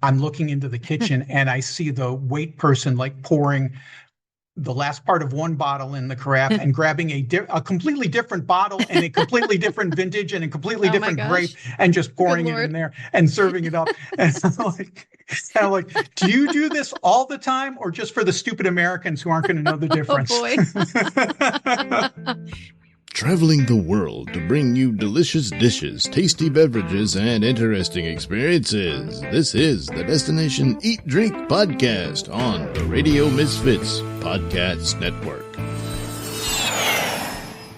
I'm looking into the kitchen and I see the wait person like pouring the last part of one bottle in the carafe and grabbing a completely different bottle and a completely different vintage and a completely Oh my different grape gosh. and just Good pouring it in Lord. there and serving it up. And I'm like, do you do this all the time or just for the stupid Americans who aren't going to know the Oh difference? boy. Traveling the world to bring you delicious dishes, tasty beverages, and interesting experiences. This is the Destination Eat Drink Podcast on the Radio Misfits Podcast Network.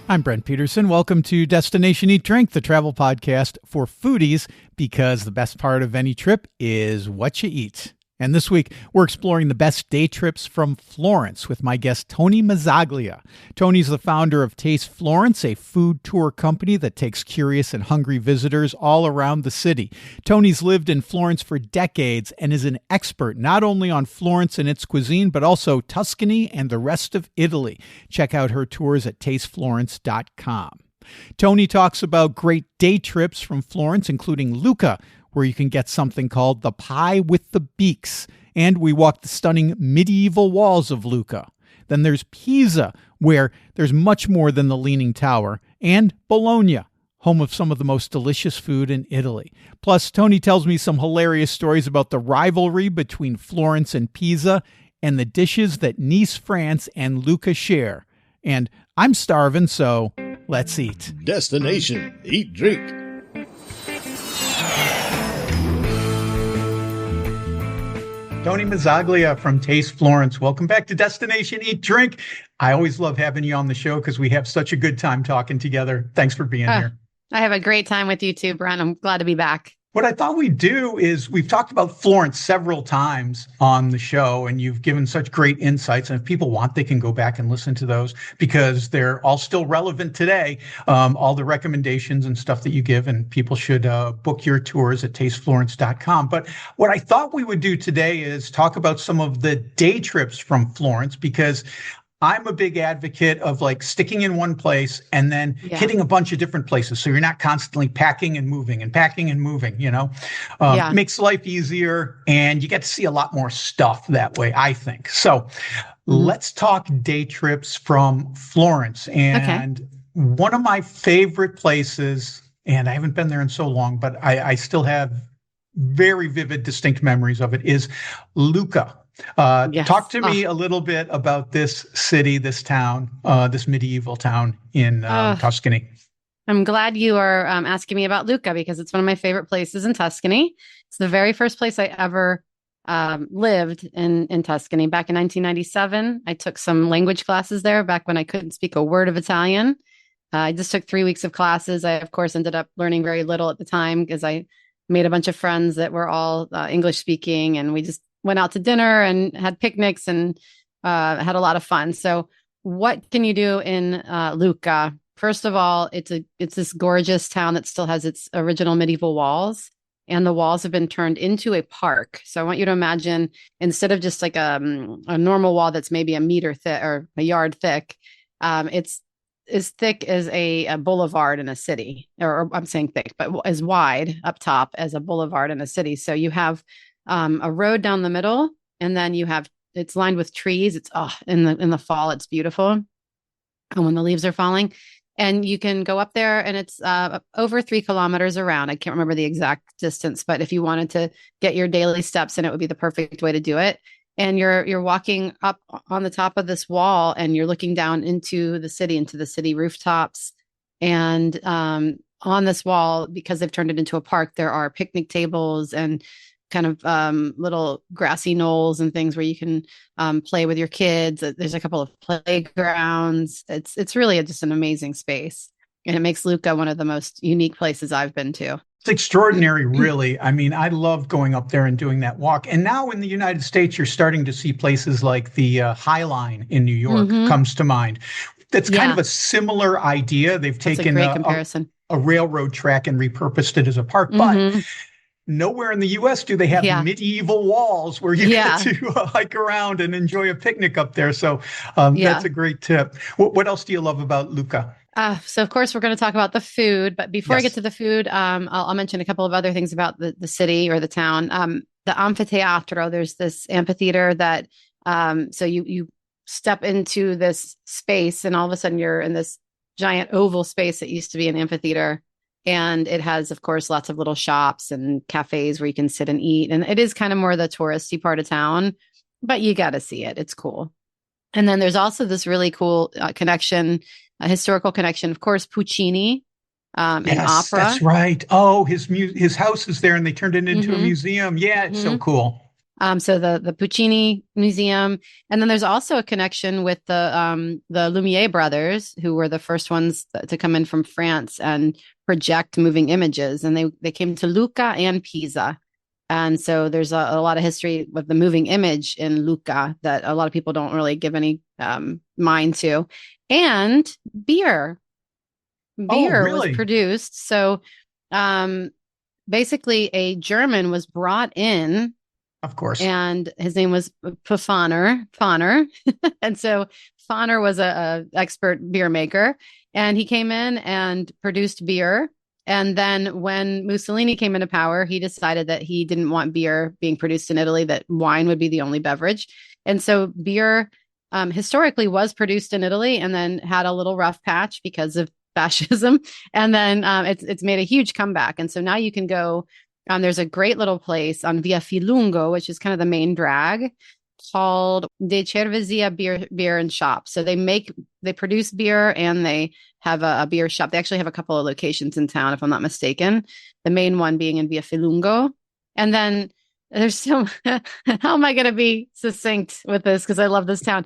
I'm Brent Peterson. Welcome to Destination Eat Drink, the travel podcast for foodies, because the best part of any trip is what you eat. And this week, we're exploring the best day trips from Florence with my guest, Toni Mazzaglia. Toni's the founder of Taste Florence, a food tour company that takes curious and hungry visitors all around the city. Toni's lived in Florence for decades and is an expert not only on Florence and its cuisine, but also Tuscany and the rest of Italy. Check out her tours at tasteflorence.com. Toni talks about great day trips from Florence, including Lucca, where you can get something called the pie with the beaks. And we walk the stunning medieval walls of Lucca. Then there's Pisa, where there's much more than the Leaning Tower. And Bologna, home of some of the most delicious food in Italy. Plus, Toni tells me some hilarious stories about the rivalry between Florence and Pisa and the dishes that Nice, France and Lucca share. And I'm starving, so let's eat. Destination Eat Drink. Toni Mazzaglia from Taste Florence. Welcome back to Destination Eat Drink. I always love having you on the show because we have such a good time talking together. Thanks for being here. I have a great time with you too, Brent. I'm glad to be back. What I thought we'd do is we've talked about Florence several times on the show, and you've given such great insights. And if people want, they can go back and listen to those because they're all still relevant today. All the recommendations and stuff that you give, and people should book your tours at tasteflorence.com. But what I thought we would do today is talk about some of the day trips from Florence, because I'm a big advocate of like sticking in one place and then hitting a bunch of different places. So you're not constantly packing and moving, makes life easier and you get to see a lot more stuff that way, I think. So let's talk day trips from Florence. And one of my favorite places, and I haven't been there in so long, but I still have very vivid, distinct memories of it, is Lucca. Talk to me a little bit about this city, this town, this medieval town in Tuscany. I'm glad you are asking me about Lucca because it's one of my favorite places in Tuscany. It's the very first place I ever lived in Tuscany. Back in 1997, I took some language classes there back when I couldn't speak a word of Italian. I just took 3 weeks of classes. I, of course, ended up learning very little at the time because I made a bunch of friends that were all English speaking, and we just went out to dinner and had picnics and had a lot of fun. So what can you do in Lucca? First of all, it's this gorgeous town that still has its original medieval walls, and the walls have been turned into a park. So I want you to imagine, instead of just like a normal wall that's maybe a meter thick or a yard thick, it's as thick as a boulevard in a city, or I'm saying thick, but as wide up top as a boulevard in a city. So you have a road down the middle, and then it's lined with trees. It's in the fall, it's beautiful. And when the leaves are falling, and you can go up there, and it's over 3 kilometers around. I can't remember the exact distance, but if you wanted to get your daily steps in, it would be the perfect way to do it. And you're walking up on the top of this wall, and you're looking down into the city rooftops. And on this wall, because they've turned it into a park, there are picnic tables and kind of little grassy knolls and things where you can play with your kids. There's a couple of playgrounds. It's really just an amazing space. And it makes Lucca one of the most unique places I've been to. It's extraordinary, really. I mean, I love going up there and doing that walk. And now in the United States, you're starting to see places like the High Line in New York comes to mind. That's kind of a similar idea. They've taken a railroad track and repurposed it as a park. But nowhere in the U.S. do they have Yeah. medieval walls where you Yeah. get to hike around and enjoy a picnic up there. So Yeah. that's a great tip. What else do you love about Lucca? So of course we're going to talk about the food, but before I get Yes. to the food, I'll mention a couple of other things about the city or the town. The amphitheatro, there's this amphitheater that, so you step into this space and all of a sudden you're in this giant oval space that used to be an amphitheater. And it has, of course, lots of little shops and cafes where you can sit and eat. And it is kind of more the touristy part of town, but you got to see it. It's cool. And then there's also this really cool connection, a historical connection. Of course, Puccini and Yes, opera. that's right. Oh, his house is there and they turned it into a Mhm. museum. Yeah, it's so Mhm. cool. So the Puccini Museum, and then there's also a connection with the Lumiere brothers, who were the first ones to come in from France and project moving images, and they came to Lucca and Pisa, and so there's a lot of history with the moving image in Lucca that a lot of people don't really give any mind to, and beer. Beer was really? produced. So basically, a German was brought in. Of course. And his name was Fahner. And so Fahner was a expert beer maker, and he came in and produced beer. And then when Mussolini came into power, he decided that he didn't want beer being produced in Italy, that wine would be the only beverage. And so beer historically was produced in Italy and then had a little rough patch because of fascism. And then it's made a huge comeback. And so now you can go. There's a great little place on Via Filungo, which is kind of the main drag, called De Cervesia Beer and Shop. So they produce beer and they have a beer shop. They actually have a couple of locations in town, if I'm not mistaken. The main one being in Via Filungo. And then there's so, how am I going to be succinct with this? Because I love this town.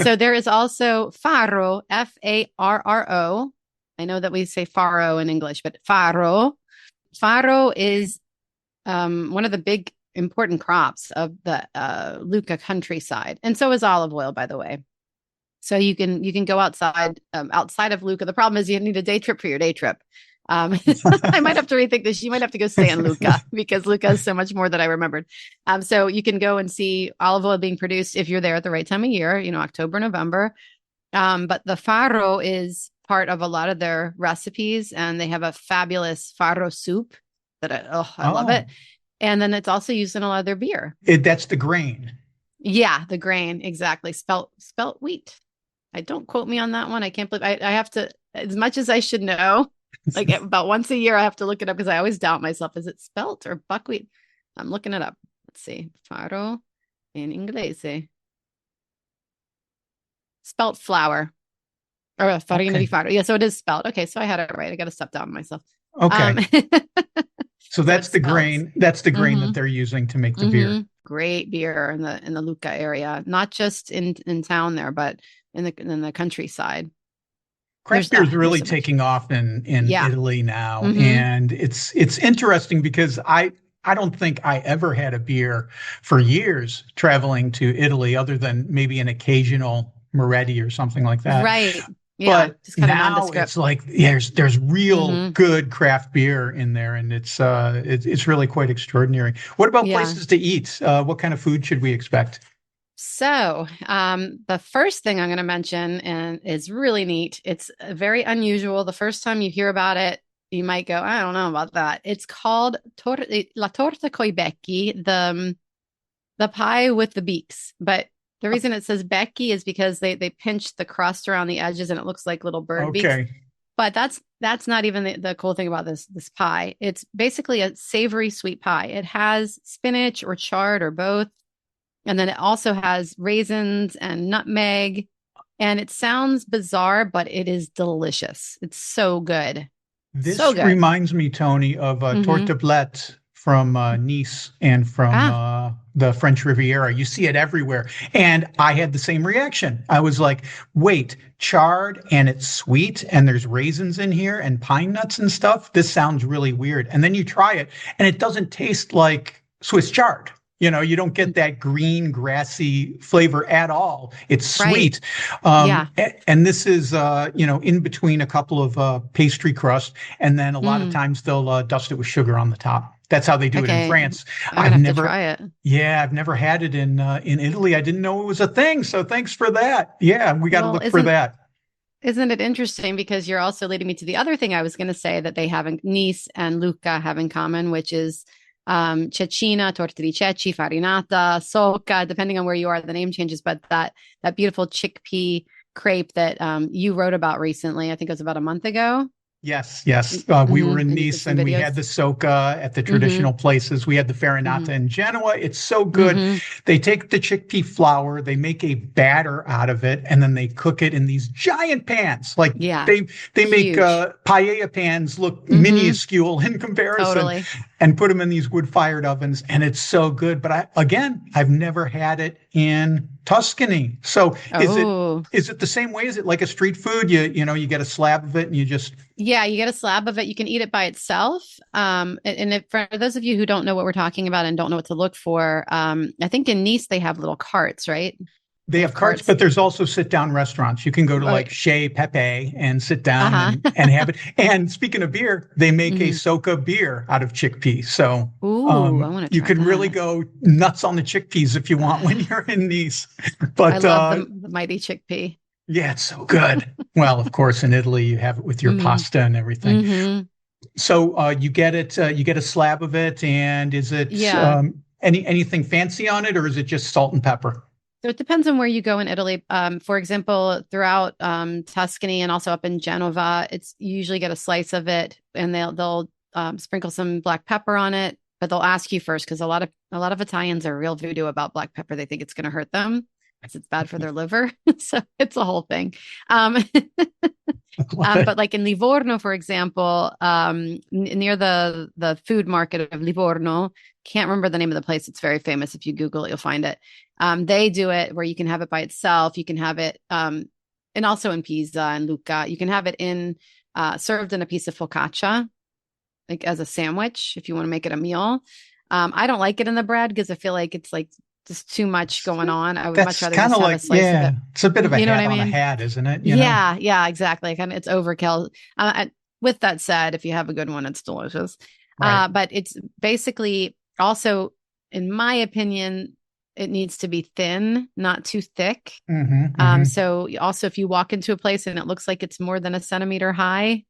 So there is also Faro, Farro. I know that we say Faro in English, but Faro. Faro is one of the big important crops of the Lucca countryside, and so is olive oil, by the way. So you can go outside of Lucca. The problem is you need a day trip for your day trip. I might have to rethink this. You might have to go stay in Lucca because Lucca is so much more than I remembered. So you can go and see olive oil being produced if you're there at the right time of year, October, November. But the farro is part of a lot of their recipes, and they have a fabulous farro soup that I love it. And then it's also used in a lot of their beer. That's the grain. Yeah, the grain, exactly. Spelt wheat. I don't quote me on that one. I can't believe I have to, as much as I should know, like about once a year, I have to look it up because I always doubt myself. Is it spelt or buckwheat? I'm looking it up. Let's see. Farro in Inglese. Spelt flour. Or farina di farro. Yeah, so it is spelled. Okay, so I had it right. I got to step down on myself. Okay. So that's the grain. That's the grain Mhm. that they're using to make the beer. Great beer in the Lucca area, not just in town there, but in the countryside. Craft beer is really taking off in Italy now, and it's interesting because I don't think I ever had a beer for years traveling to Italy, other than maybe an occasional Moretti or something like that. Right. Yeah, but just kind of now nondescript. it's like there's real good craft beer in there, and it's really quite extraordinary. What about places to eat? What kind of food should we expect? So the first thing I'm going to mention, and is really neat. It's very unusual. The first time you hear about it, you might go, I don't know about that. It's called la torta coi becchi, the pie with the beaks. But the reason it says becchi is because they pinch the crust around the edges and it looks like little bird beaks. But that's not even the cool thing about this pie. It's basically a savory sweet pie. It has spinach or chard or both. And then it also has raisins and nutmeg. And it sounds bizarre, but it is delicious. It's so good. This so good. reminds me, Toni, of tortablette from Nice and from the French Riviera. You see it everywhere. And I had the same reaction. I was like, wait, chard and it's sweet and there's raisins in here and pine nuts and stuff. This sounds really weird. And then you try it and it doesn't taste like Swiss chard. You don't get that green, grassy flavor at all. It's sweet. And this is, in between a couple of pastry crust. And then a lot of times they'll dust it with sugar on the top. That's how they do it in Okay. France. I'm gonna I've have to never, try it. yeah, I've never had it in Italy. I didn't know it was a thing. So thanks for that. Yeah, we got to Well, look for that. isn't it interesting because you're also leading me to the other thing I was going to say that they have in Nice and Lucca have in common, which is cecina, torta di ceci, farinata, socca, depending on where you are, the name changes, but that beautiful chickpea crepe that you wrote about recently, I think it was about a month ago. Yes, yes. We were in And you did Nice some and we had videos. the Soca at the hmm traditional places. We had the Farinata hmm in Genoa. It's so good. hmm They take the chickpea flour, they make a batter out of it, and then they cook it in these giant pans. Like Yeah, they make huge. paella pans look hmm minuscule in comparison, Totally. and put them in these wood-fired ovens, and it's so good. But I've never had it in Tuscany. So is it Oh, is it the same way? Is it like a street food? You get a slab of it and you just yeah, you get a slab of it. You can eat it by itself. And if, for those of you who don't know what we're talking about and don't know what to look for, I think in Nice they have little carts, right? they They have have carts, carts. but there's also sit-down restaurants. You can go to Oh, like Chez Pepe and sit down uh-huh. and have it. And speaking of beer, they make a hmm Soca beer out of chickpeas. So Ooh, I want to you try can really that. go nuts on the chickpeas if you want when you're in Nice. I But love the mighty chickpea. yeah, it's so good. Well, of course, in Italy you have it with your hmm pasta and everything. hmm So you get it, you get a slab of it, and is it Yeah. anything fancy on it, or is it just salt and pepper? So it depends on where you go in Italy. For example, throughout Tuscany and also up in Genova, it's you usually get a slice of it, and they'll sprinkle some black pepper on it. But they'll ask you first because a lot of Italians are real voodoo about black pepper. They think it's going to hurt them because it's bad for their liver. So it's a whole thing. Um, but like in Livorno, for example, near the food market of Livorno, can't remember the name of the place. It's very famous. If you Google it, you'll find it. They do it where you can have it by itself. You can have it, and also in Pisa and Lucca, you can have it in served in a piece of focaccia, like as a sandwich, if you want to make it a meal. I don't like it in the bread because I feel like it's like just too much going on. I would much That's rather kind just of have like, a slice of yeah, it. it's a bit of a You know what hat I on a mean? hat, isn't it? Yeah, exactly. Kind of, it's overkill. With that said, if you have a good one, it's delicious. Right. But it's basically also, in my opinion, it needs to be thin, not too thick. So also, if you walk into a place and it looks like it's more than a centimeter high,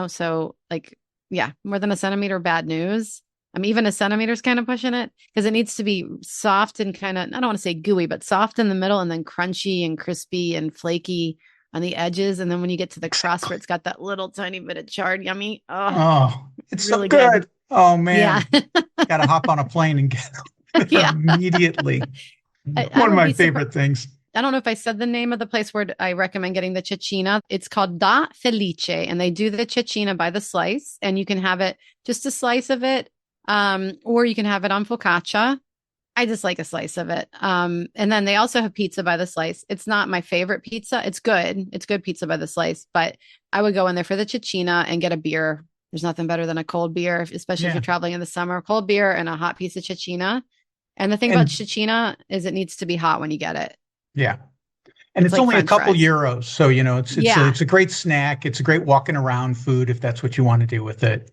so like, yeah, more than a centimeter, bad news. Even a centimeter is kind of pushing it because it needs to be soft and kind of, I don't want to say gooey, but soft in the middle and then crunchy and crispy and flaky on the edges. And then when you get to the crust where it's got that little tiny bit of charred yummy, oh, Oh, it's so really good. good. Oh Yeah. man, got to hop on a plane and get there Yeah. immediately. I One of would my be favorite things. I don't know if I said the name of the place where I recommend getting the cecina. It's called Da Felice, and they do the cecina by the slice, and you can have it just a slice of it, or you can have it on focaccia. I just like a slice of it. And then they also have pizza by the slice. It's not my favorite pizza. It's good. It's good pizza by the slice, but I would go in there for the cecina and get a beer. There's nothing better than a cold beer, especially if Yeah. you're traveling in the summer. Cold beer and a hot piece of cecina. And the thing And about cecina is it needs to be hot when you get it. yeah. And It's it's like only a French couple fries. euros. So, Yeah. it's a great snack. It's a great walking around food if that's what you want to do with it.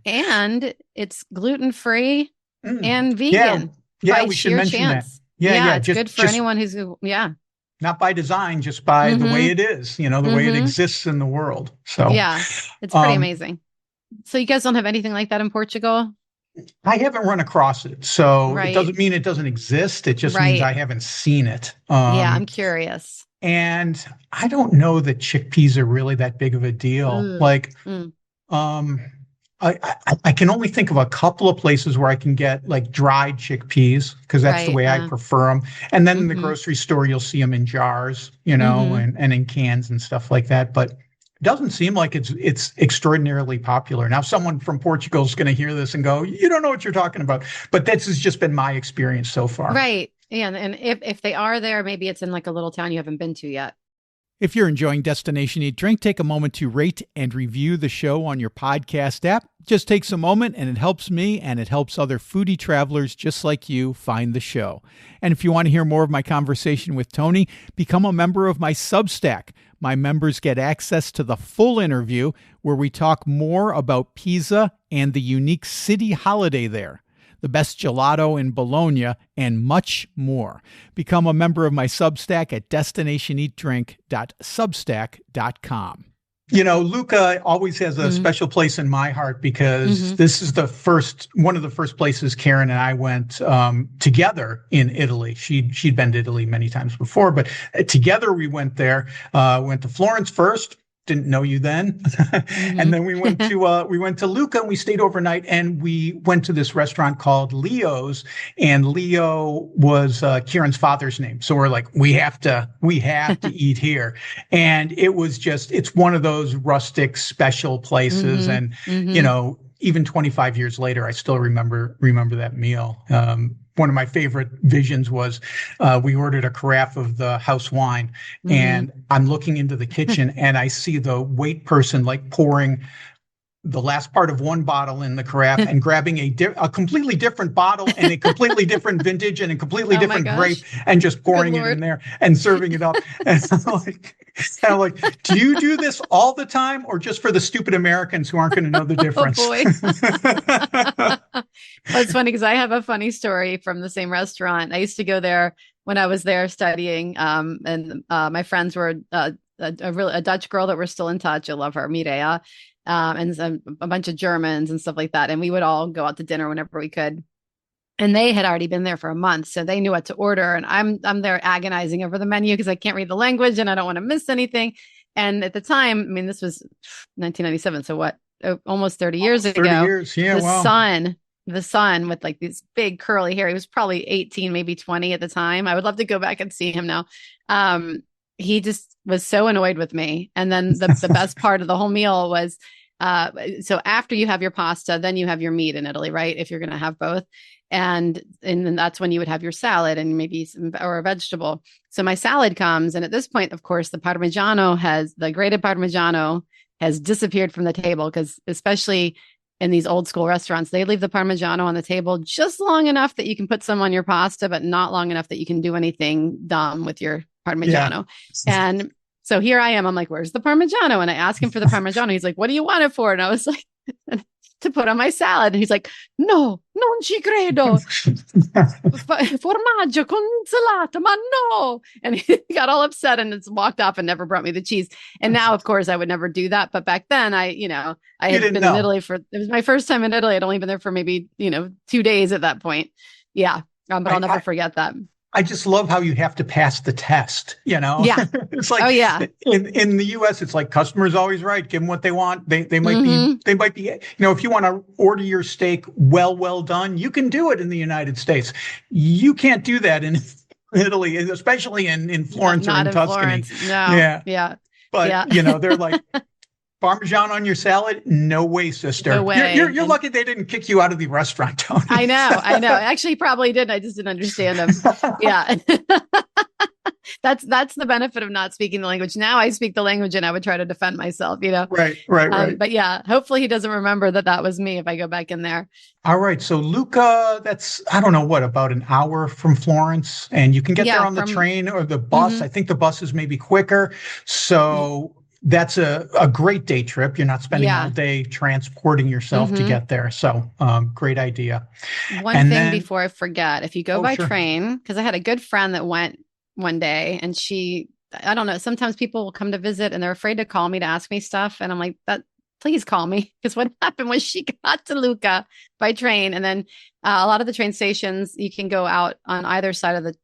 And it's gluten free and Yeah. vegan Yeah, by we should sheer mention that. chance. Yeah. It's good for anyone who's, yeah. Not by design, just by the way hmm it is, the way it hmm exists in the world. So, Yeah. It's pretty um, amazing. So you guys don't have anything like that in Portugal? I haven't run across it. So it Right. doesn't mean it doesn't exist. It just means Right. I haven't seen it. Yeah. I'm curious. And I don't know that chickpeas are really that big of a deal. Mm. Like, Mm. um, I can only think of a couple of places where I can get like dried chickpeas because that's the Right. way I prefer them. And then in the Mhm. grocery store, you'll see them in jars, Mhm. and in cans and stuff like that. But it doesn't seem like it's extraordinarily popular. Now, someone from Portugal is going to hear this and go, "You don't know what you're talking about." But this has just been my experience so far. Right. Yeah. And if they are there, maybe it's in like a little town you haven't been to yet. If you're enjoying Destination Eat Drink, take a moment to rate and review the show on your podcast app. Just takes a moment and it helps me and it helps other foodie travelers just like you find the show. And if you want to hear more of my conversation with Toni, become a member of my Substack. My members get access to the full interview where we talk more about Pisa and the unique city holiday there, the best gelato in Bologna, and much more. Become a member of my Substack at destinationeatdrink.substack.com. You know, Lucca always has a special place in my heart because this is one of the first places Karen and I went together in Italy. She'd been to Italy many times before, but together we went there. Went to Florence first. Didn't know you then. And then we went to Lucca and we stayed overnight and we went to this restaurant called Leo's, and Leo was Kieran's father's name. So we're like, we have to eat here. And it's one of those rustic special places. And, you know, even 25 years later, I still remember that meal. One of my favorite visions was we ordered a carafe of the house wine, and I'm looking into the kitchen and I see the wait person like pouring the last part of one bottle in the carafe and grabbing a completely different bottle and a completely different vintage and a completely different grape and just pouring it in there and serving it up. And I'm like, do you do this all the time or just for the stupid Americans who aren't going to know the difference? Oh boy. Well, it's funny because I have a funny story from the same restaurant. I used to go there when I was there studying, and my friends were a Dutch girl that we're still in touch. I love her, Mireia, and a bunch of Germans and stuff like that. And we would all go out to dinner whenever we could. And they had already been there for a month, so they knew what to order. And I'm there agonizing over the menu because I can't read the language and I don't want to miss anything. And at the time, I mean, this was 1997, so what? Almost 30 years ago. 30 years, yeah. The son with like these big curly hair. He was probably 18, maybe 20 at the time. I would love to go back and see him now. He just was so annoyed with me. And then the best part of the whole meal was, so after you have your pasta, then you have your meat in Italy, right? If you're going to have both. And then that's when you would have your salad and maybe or a vegetable. So my salad comes. And at this point, of course, the grated Parmigiano has disappeared from the table because especially in these old school restaurants, they leave the Parmigiano on the table just long enough that you can put some on your pasta, but not long enough that you can do anything dumb with your Parmigiano. Yeah. And so here I am. I'm like, where's the Parmigiano? And I ask him for the Parmigiano. He's like, what do you want it for? And I was like, to put on my salad. And he's like, no, non ci credo. Formaggio con insalata, ma no. And he got all upset and just walked off and never brought me the cheese. And now, of course, I would never do that. But back then, I had been in Italy it was my first time in Italy. I'd only been there for maybe, 2 days at that point. Yeah. But I'll never forget that. I just love how you have to pass the test, Yeah. It's like, in the US, it's like customers always right. Give them what they want. They might be, if you want to order your steak well done, you can do it in the United States. You can't do that in Italy, especially in Florence or in Tuscany. Florence. No. Yeah. But, they're like, Parmesan on your salad? No way, sister. No way. You're lucky they didn't kick you out of the restaurant, Toni. I know. Actually, probably did. I just didn't understand them. Yeah. That's the benefit of not speaking the language. Now I speak the language and I would try to defend myself, Right. But yeah, hopefully he doesn't remember that was me if I go back in there. All right. So Lucca, that's, I don't know about an hour from Florence, and you can get there on the train or the bus. I think the bus is maybe quicker. So that's a great day trip. You're not spending all day transporting yourself to get there. So great idea. One thing before I forget, if you go by train, because I had a good friend that went one day and I don't know, sometimes people will come to visit and they're afraid to call me to ask me stuff. And I'm like, please call me. Because what happened was she got to Lucca by train. And then a lot of the train stations, you can go out on either side of the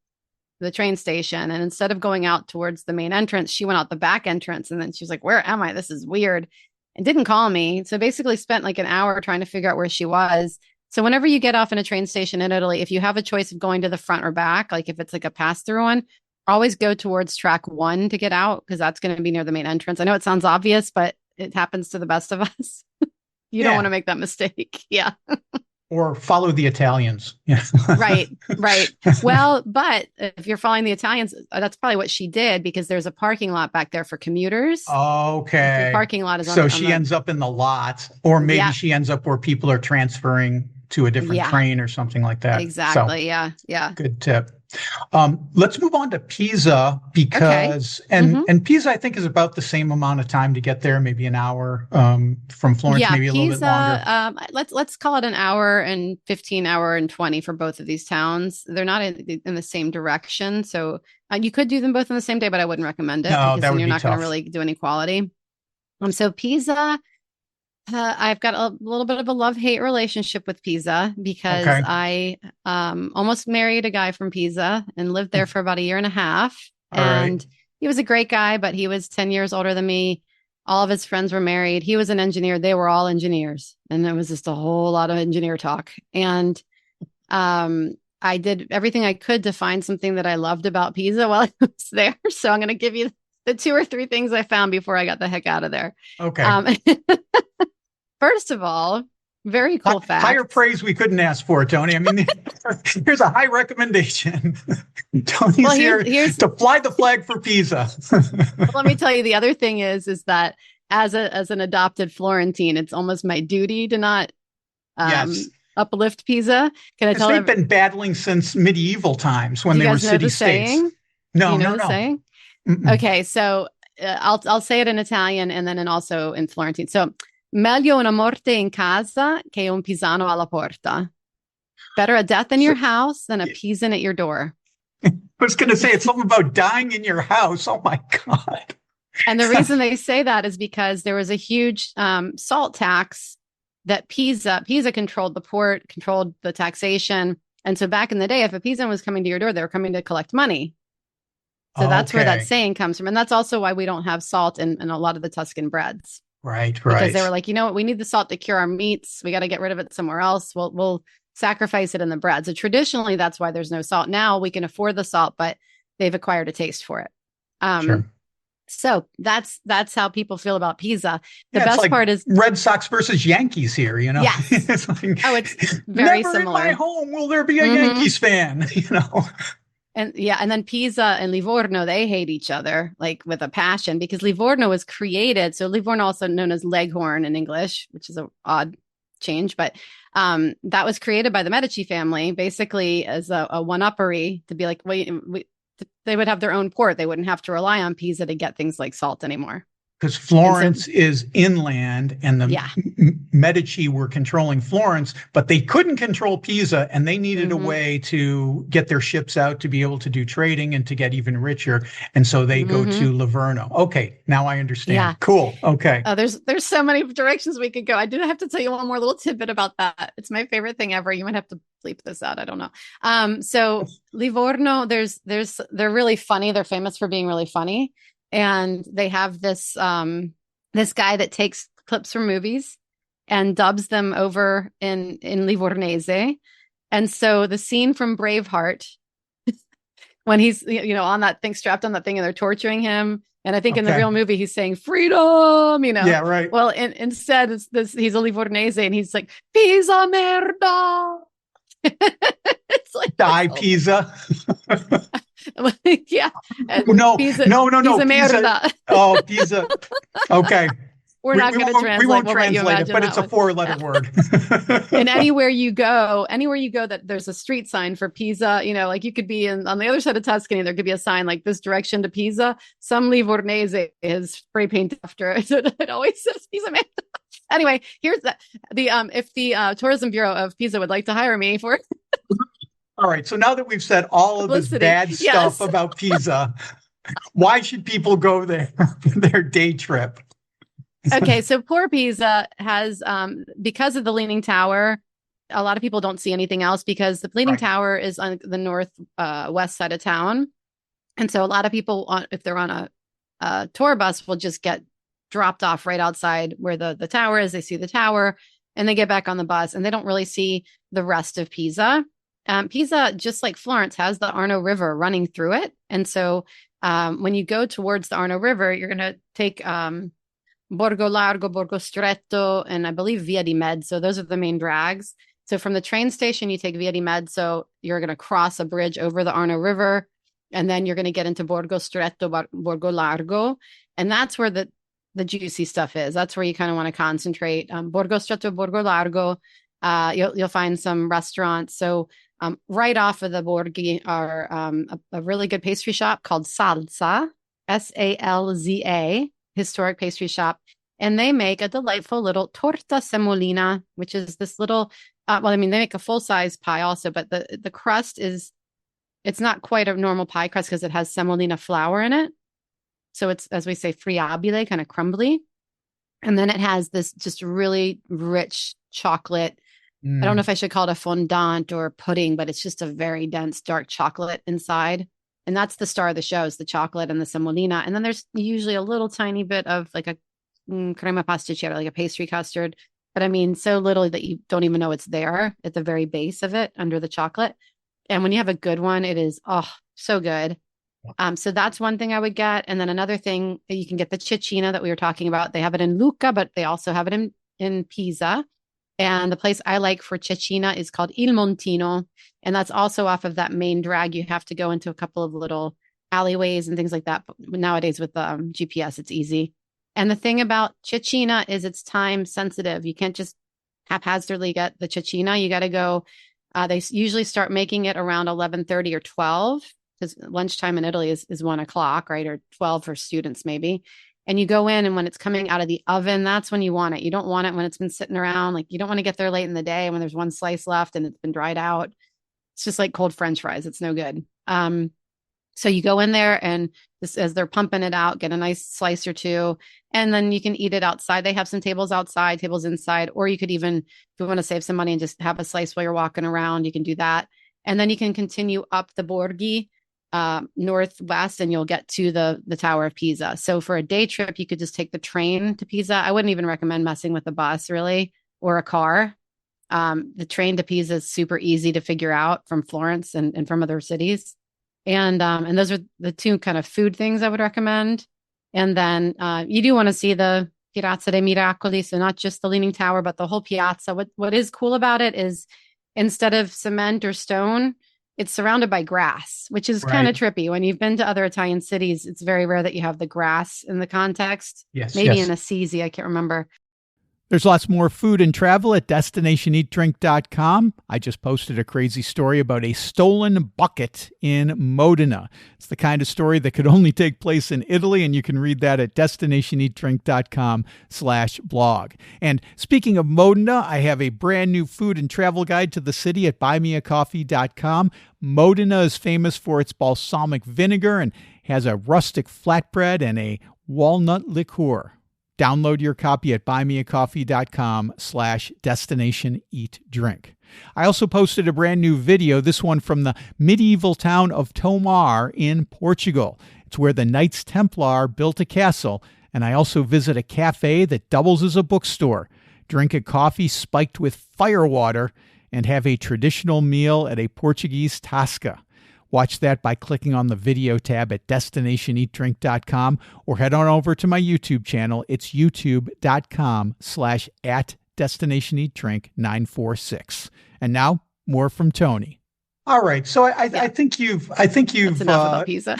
train station. And instead of going out towards the main entrance, she went out the back entrance. And then she was like, where am I? This is weird. And didn't call me. So basically spent like an hour trying to figure out where she was. So whenever you get off in a train station in Italy, if you have a choice of going to the front or back, like if it's like a pass-through one, always go towards track 1 to get out, because that's going to be near the main entrance. I know it sounds obvious, but it happens to the best of us. You don't want to make that mistake. Yeah. Or follow the Italians. Yeah. Right. Well, but if you're following the Italians, that's probably what she did, because there's a parking lot back there for commuters. The Okay. parking lot is So she ends up in the lot, or maybe Yeah. she ends up where people are transferring to a different Yeah. train or something like that. Exactly. So, Yeah. good tip. Let's move on to Pisa because, Mhm. and Pisa, I think, is about the same amount of time to get there, maybe an hour from Florence, Yeah, maybe a little bit longer. Let's call it an hour and 15, hour and 20 for both of these towns. They're not in the same direction, so you could do them both in the same day, but I wouldn't recommend it, No, because that then would you're be not going to tough. really do any quality. So Pisa, I've got a little bit of a love-hate relationship with Pisa, because Okay. I almost married a guy from Pisa and lived there for about a year and a half. All right. And he was a great guy, but he was 10 years older than me. All of his friends were married. He was an engineer. They were all engineers. And there was just a whole lot of engineer talk. And I did everything I could to find something that I loved about Pisa while I was there. So I'm going to give you the 2 or 3 things I found before I got the heck out of there. Okay. First of all, very cool fact. Higher praise we couldn't ask for, Toni. I mean, here's a high recommendation. Toni's here to fly the flag for Pisa. Let me tell you, the other thing is that as an adopted Florentine, it's almost my duty to not uplift Pisa. Can I tell you? They've been battling since medieval times when they were city-states. No, the saying? Mm-mm. Okay, so I'll say it in Italian and then also in Florentine. So, meglio una morte in casa che un pisano alla porta. Better a death in your house than a Pisan at your door. I was going to say, it's something about dying in your house. Oh my God. And the reason they say that is because there was a huge salt tax that Pisa controlled the port, controlled the taxation. And so back in the day, if a Pisan was coming to your door, they were coming to collect money. So that's where that saying comes from. And that's also why we don't have salt in a lot of the Tuscan breads. Right. Because they were like, you know what, we need the salt to cure our meats. We got to get rid of it somewhere else. We'll sacrifice it in the bread. So traditionally, that's why there's no salt. Now we can afford the salt, but they've acquired a taste for it. Sure. So that's how people feel about Pisa. The best part is Red Sox versus Yankees here, you know? Yes. It's very never similar. in my home will there be a Yankees fan, you know? And then Pisa and Livorno, they hate each other like with a passion, because Livorno was created. So Livorno, also known as Leghorn in English, which is an odd change, but that was created by the Medici family, basically as a one-uppery, to be like, they would have their own port. They wouldn't have to rely on Pisa to get things like salt anymore. Because Florence is inland, and the Medici were controlling Florence, but they couldn't control Pisa, and they needed a way to get their ships out to be able to do trading and to get even richer. And so they go to Livorno. Okay, now I understand. Yeah. Cool. Okay. There's so many directions we could go. I do have to tell you one more little tidbit about that. It's my favorite thing ever. You might have to bleep this out. I don't know. So Livorno, they're really funny. They're famous for being really funny. And they have this this guy that takes clips from movies and dubs them over in Livornese. And so the scene from Braveheart, when he's on that thing, strapped on that thing, and they're torturing him. And I think in the real movie, he's saying freedom, Yeah, right. Well, instead, he's a Livornese, and he's like, Pisa merda. It's like, Die, Pisa. Yeah. No. Pisa merda. Oh, Pisa. Okay. We're not going to translate. We won't translate it, but it's a 4-letter word. And anywhere you go that there's a street sign for Pisa, like you could be on the other side of Tuscany, there could be a sign like this direction to Pisa. Some Livornese is spray painted after it. It always says Pisa merda. Anyway, here's if the Tourism Bureau of Pisa would like to hire me for. All right. So now that we've said all of this bad stuff about Pisa, why should people go there for their day trip? Okay. So poor Pisa has, because of the Leaning Tower, a lot of people don't see anything else, because the Leaning Tower is on the north west side of town. And so a lot of people, if they're on a tour bus, will just get dropped off right outside where the tower is. They see the tower and they get back on the bus, and they don't really see the rest of Pisa. Pisa, just like Florence, has the Arno River running through it. And so when you go towards the Arno River, you're going to take Borgo Largo, Borgo Stretto, and I believe Via di Mezzo. Those are the main drags. So from the train station, you take Via di Mezzo, you're going to cross a bridge over the Arno River, and then you're going to get into Borgo Stretto, Borgo Largo. And that's where the juicy stuff is. That's where you kind of want to concentrate. Borgo Stretto, Borgo Largo, you'll find some restaurants. So right off of the Borghi are a really good pastry shop called Salza, Salza, historic pastry shop. And they make a delightful little torta semolina, which is this little, they make a full-size pie also, but the crust it's not quite a normal pie crust because it has semolina flour in it. So it's, as we say, friabile, kind of crumbly. And then it has this just really rich chocolate. I don't know if I should call it a fondant or pudding, but it's just a very dense, dark chocolate inside. And that's the star of the show, is the chocolate and the semolina. And then there's usually a little tiny bit of like a crema pasticcera, like a pastry custard. But I mean, so little that you don't even know it's there at the very base of it under the chocolate. And when you have a good one, it is, so good. So that's one thing I would get. And then another thing, you can get the cecina that we were talking about. They have it in Lucca, but they also have it in Pisa. And the place I like for cecina is called Il Montino. And that's also off of that main drag. You have to go into a couple of little alleyways and things like that. But nowadays with the GPS, it's easy. And the thing about cecina is it's time sensitive. You can't just haphazardly get the cecina. You got to go. They usually start making it around 11:30 or 12, because lunchtime in Italy is 1 o'clock, right? Or 12 for students maybe. And you go in, and when it's coming out of the oven, that's when you want it. You don't want it when it's been sitting around. Like, you don't want to get there late in the day when there's one slice left and it's been dried out. It's just like cold French fries. It's no good. So you go in there, and just as they're pumping it out, get a nice slice or two, and then you can eat it outside. They have some tables outside, tables inside, or you could even, if you want to save some money and just have a slice while you're walking around, you can do that. And then you can continue up the Borghi northwest, and you'll get to the Tower of Pisa. So for a day trip, you could just take the train to Pisa. I wouldn't even recommend messing with a bus really, or a car. The train to Pisa is super easy to figure out from Florence and from other cities. And those are the two kind of food things I would recommend. And then you do want to see the Piazza dei Miracoli, so not just the Leaning Tower, but the whole piazza. What is cool about it is, instead of cement or stone, it's surrounded by grass, which is kind of trippy. When you've been to other Italian cities, it's very rare that you have the grass in the context. Yes, maybe yes. in Assisi, I can't remember. There's lots more food and travel at destinationeatdrink.com. I just posted a crazy story about a stolen bucket in Modena. It's the kind of story that could only take place in Italy, and you can read that at destinationeatdrink.com/blog. And speaking of Modena, I have a brand new food and travel guide to the city at buymeacoffee.com. Modena is famous for its balsamic vinegar and has a rustic flatbread and a walnut liqueur. Download your copy at buymeacoffee.com/destinationeatdrink. I also posted a brand new video, this one from the medieval town of Tomar in Portugal. It's where the Knights Templar built a castle, and I also visit a cafe that doubles as a bookstore, drink a coffee spiked with firewater, and have a traditional meal at a Portuguese tasca. Watch that by clicking on the video tab at destinationeatdrink.com, or head on over to my YouTube channel. It's youtube.com/@destinationeatdrink946. And now, more from Toni. All right. So I think you've That's enough about Pisa.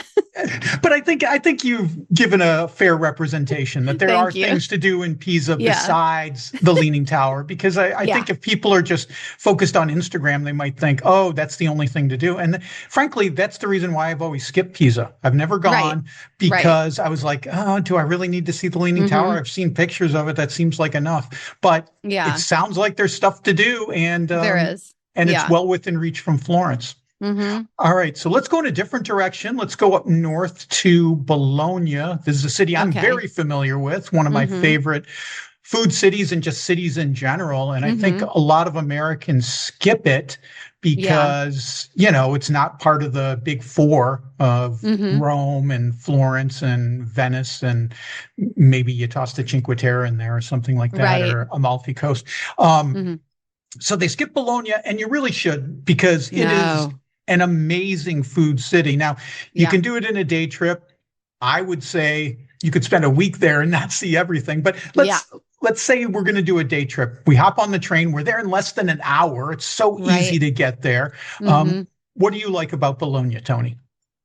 but I think you've given a fair representation that there Thank are you. things to do in Pisa besides the Leaning Tower, because I think if people are just focused on Instagram, they might think, oh, that's the only thing to do. And frankly, that's the reason why I've always skipped Pisa. I've never gone because I was like, oh, do I really need to see the Leaning Tower? I've seen pictures of it. That seems like enough. But it sounds like there's stuff to do. And there is. And it's well within reach from Florence. All right. So let's go in a different direction. Let's go up north to Bologna. This is a city I'm very familiar with, one of my favorite food cities and just cities in general. And I think a lot of Americans skip it because, it's not part of the big four of Rome and Florence and Venice, and maybe you toss the Cinque Terre in there or something like that, or Amalfi Coast. So they skip Bologna, and you really should, because it is an amazing food city. Now, you can do it in a day trip. I would say you could spend a week there and not see everything. But let's say we're going to do a day trip. We hop on the train. We're there in less than an hour. It's so easy to get there. What do you like about Bologna, Toni?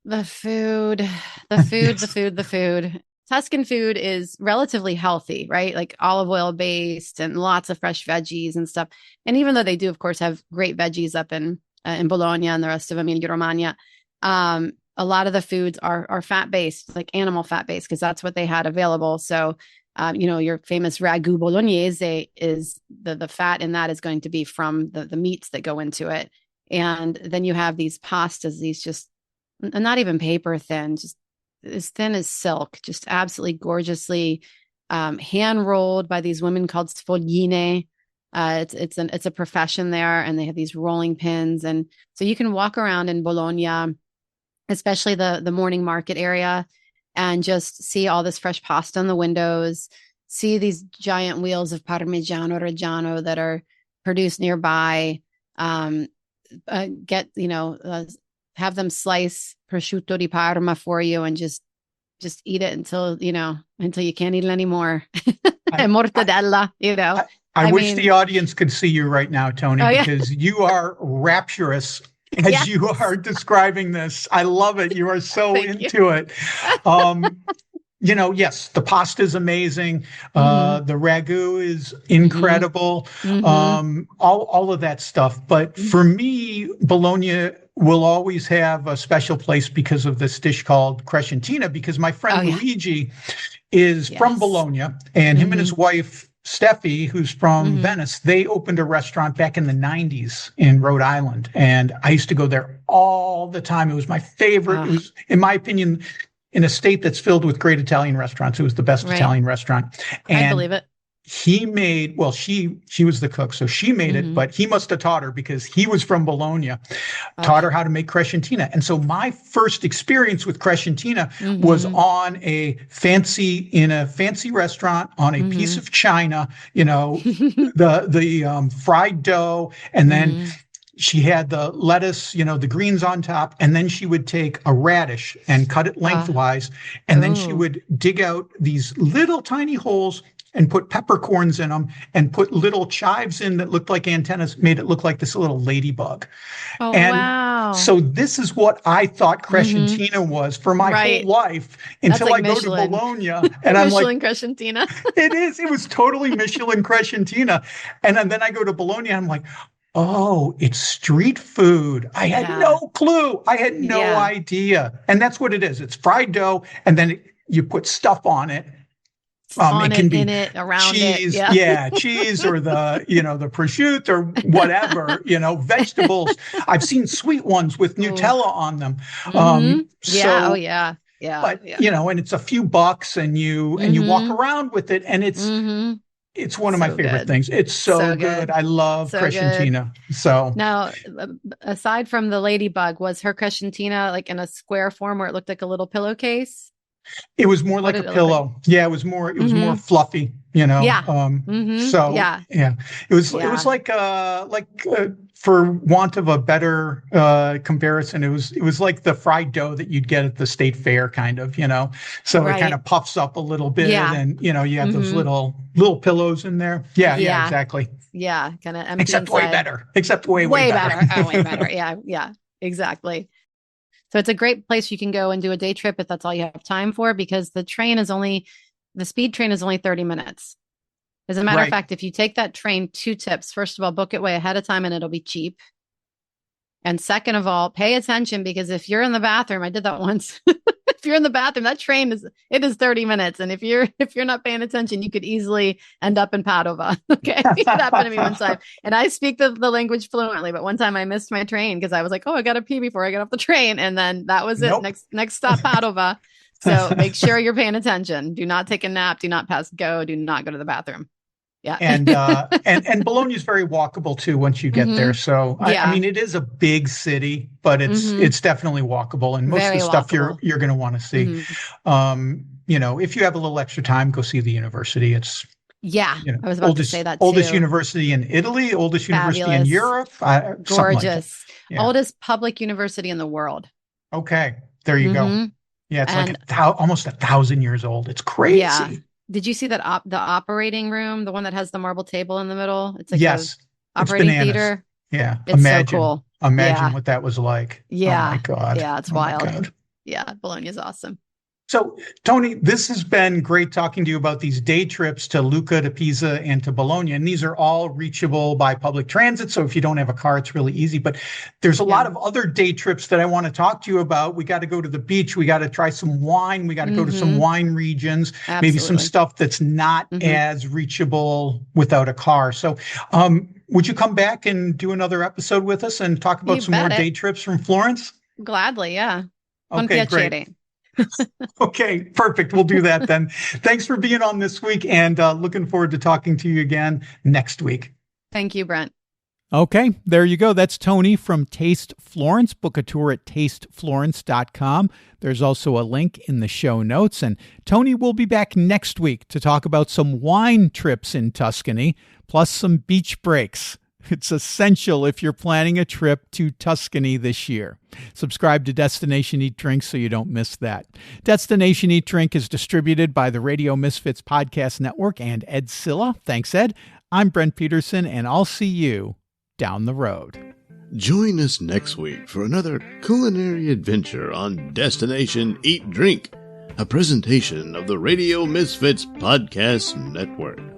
The food, the food. Tuscan food is relatively healthy, right? Like olive oil based and lots of fresh veggies and stuff. And even though they do, of course, have great veggies up in Bologna and the rest of Emilia-Romagna, a lot of the foods are fat based, like animal fat based, because that's what they had available. So, your famous ragu bolognese is the fat in that is going to be from the meats that go into it. And then you have these pastas, these just not even paper thin, just as thin as silk, just absolutely gorgeously hand rolled by these women called sfogline. It's a profession there, and they have these rolling pins, and so you can walk around in Bologna, especially the morning market area, and just see all this fresh pasta in the windows, see these giant wheels of Parmigiano Reggiano that are produced nearby, have them slice prosciutto di Parma for you and just eat it until you can't eat it anymore. And mortadella, I wish the audience could see you right now, Toni, because you are rapturous as you are describing this. I love it. You are so into it. Yes, the pasta is amazing. The ragu is incredible. All of that stuff. But for me, Bologna will always have a special place because of this dish called crescentina, because my friend Luigi is from Bologna, and him and his wife, Steffi, who's from Venice, they opened a restaurant back in the 90s in Rhode Island. And I used to go there all the time. It was my favorite. It was, in my opinion, in a state that's filled with great Italian restaurants, it was the best Italian restaurant. And I believe it. He made, well, she was the cook, so she made it, but he must have taught her because he was from Bologna, taught her how to make crescentina. And so my first experience with crescentina was in a fancy restaurant on a piece of china, the fried dough, and then she had the lettuce, the greens on top, and then she would take a radish and cut it lengthwise, and then she would dig out these little tiny holes and put peppercorns in them and put little chives in that looked like antennas, made it look like this little ladybug. Oh, and wow. So this is what I thought crescentina was for my whole life until I go to Bologna. And I'm like, Michelin crescentina. It is. It was totally Michelin crescentina. And then I go to Bologna and I'm like, oh, it's street food. I had no clue. I had no idea. And that's what it is. It's fried dough, and then you put stuff on it. It can be around cheese, it. Cheese or the prosciutto or whatever, vegetables. I've seen sweet ones with Nutella on them. But, and it's a few bucks, and you walk around with it, and it's one of my favorite things. It's so good. I love crescentina. Good. So now, aside from the ladybug, was her crescentina like in a square form where it looked like a little pillowcase? It was more like a pillow. Yeah, it was more fluffy, It was like for want of a better comparison, it was like the fried dough that you'd get at the state fair, kind of, So it kind of puffs up a little bit, and you have those little pillows in there. Yeah, exactly. Yeah, kind of empty. Except way better. Way better. Oh, way better. Yeah, exactly. So it's a great place you can go and do a day trip if that's all you have time for, because the speed train is only 30 minutes. As a matter of fact, if you take that train, 2 tips. First of all, book it way ahead of time and it'll be cheap. And second of all, pay attention, because if you're in the bathroom, I did that once. If you're in the bathroom, that train is 30 minutes. And if you're not paying attention, you could easily end up in Padova. Okay. It happened to me one time. And I speak the language fluently, but one time I missed my train because I was like, oh, I got to pee before I get off the train. And then that was it. Next stop, Padova. So make sure you're paying attention. Do not take a nap. Do not pass go. Do not go to the bathroom. Yeah. And Bologna is very walkable too once you get there. So I mean, it is a big city, but it's definitely walkable, and most of the stuff you're going to want to see. If you have a little extra time, go see the university. It's I was about to say that too. Oldest university in Italy, oldest university in Europe. Gorgeous. Oldest public university in the world. Okay, there you go. Yeah, it's like almost 1,000 years old. It's crazy. Did you see that the operating room, the one that has the marble table in the middle? It's like Yes, a it's operating bananas. theater. Yeah, It's so cool. Imagine Yeah. what that was like. Yeah. Oh my God. Yeah, it's Oh my wild. God. Yeah, Bologna is awesome. So, Toni, this has been great talking to you about these day trips to Lucca, to Pisa, and to Bologna. And these are all reachable by public transit. So if you don't have a car, it's really easy. But there's a lot of other day trips that I want to talk to you about. We got to go to the beach. We got to try some wine. We got to go to some wine regions, maybe some stuff that's not as reachable without a car. So would you come back and do another episode with us and talk about some more day trips from Florence? Gladly, yeah. Okay, great. Okay, perfect. We'll do that then. Thanks for being on this week, and looking forward to talking to you again next week. Thank you, Brent. Okay, there you go. That's Toni from Taste Florence. Book a tour at tasteflorence.com. There's also a link in the show notes. And Toni will be back next week to talk about some wine trips in Tuscany, plus some beach breaks. It's essential if you're planning a trip to Tuscany this year. Subscribe to Destination Eat Drink so you don't miss that. Destination Eat Drink is distributed by the Radio Misfits Podcast Network and Ed Silla. Thanks, Ed. I'm Brent Peterson, and I'll see you down the road. Join us next week for another culinary adventure on Destination Eat Drink, a presentation of the Radio Misfits Podcast Network.